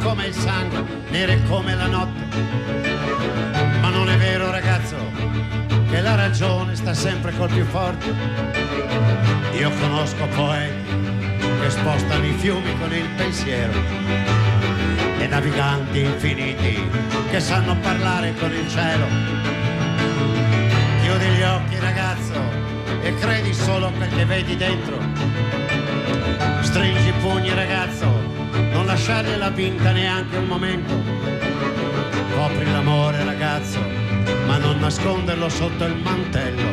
Come il sangue, nere come la notte. Ma non è vero, ragazzo, che la ragione sta sempre col più forte. Io conosco poeti che spostano i fiumi con il pensiero e naviganti infiniti che sanno parlare con il cielo. Chiudi gli occhi, ragazzo, e credi solo a quel che vedi dentro. Stringi i pugni, ragazzo, non lasciargliela vinta neanche un momento. Copri l'amore, ragazzo, ma non nasconderlo sotto il mantello.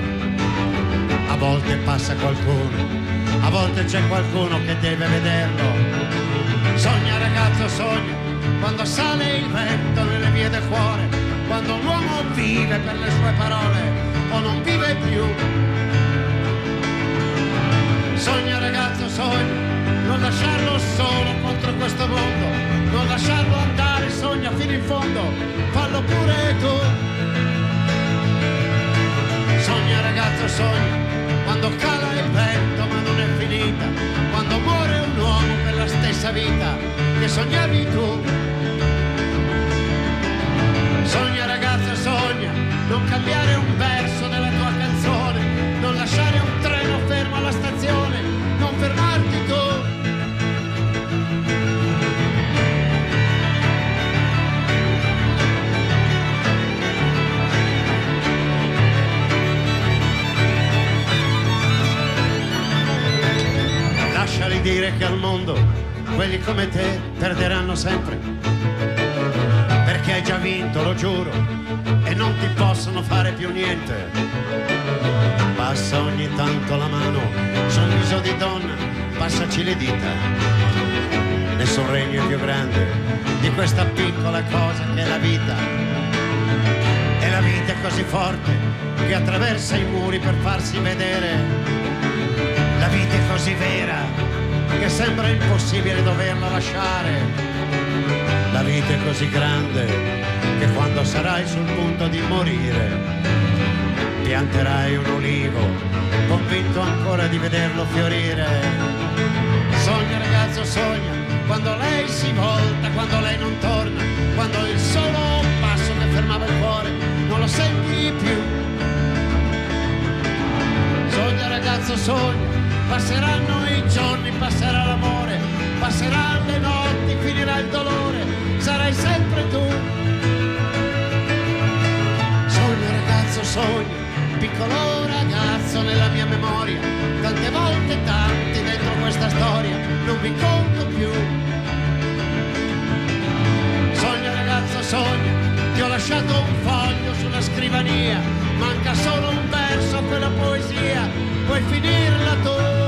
A volte passa qualcuno, a volte c'è qualcuno che deve vederlo. Sogna, ragazzo, sogna, quando sale il vento nelle vie del cuore, quando l'uomo vive per le sue parole o non vive più. Sogna, ragazzo, sogna, non lasciarlo solo contro questo mondo, non lasciarlo andare, sogna fino in fondo, fallo pure tu. Sogna, ragazzo, sogna, quando cala il vento ma non è finita, quando muore un uomo per la stessa vita che sognavi tu. Sogna, ragazzo, sogna, non cambiare un verso della tua canzone, non lasciare un treno fermo alla stazione, non fermarti tu. Lasciali dire che al mondo quelli come te perderanno sempre, perché hai già vinto, lo giuro, e non ti possono fare più niente. Passa ogni tanto la mano sul viso di donna, passaci le dita. Nessun regno è più grande di questa piccola cosa che è la vita. E la vita è così forte che attraversa i muri per farsi vedere. La vita è così vera che sembra impossibile doverla lasciare. La vita è così grande che quando sarai sul punto di morire pianterai un ulivo, convinto ancora di vederlo fiorire. Sogna, ragazzo, sogna, quando lei si volta, quando lei non torna, quando il solo passo che fermava il cuore non lo senti più. Sogna, ragazzo, sogna, passeranno i giorni, passerà l'amore, passeranno le notti, finirà il dolore, sarai sempre tu. Sogna, ragazzo, sogna, piccolo ragazzo nella mia memoria, tante volte tanti dentro questa storia, non vi conto più. Sogna, ragazzo, sogna, ti ho lasciato un foglio sulla scrivania, manca solo un verso a quella poesia, puoi finirla tu.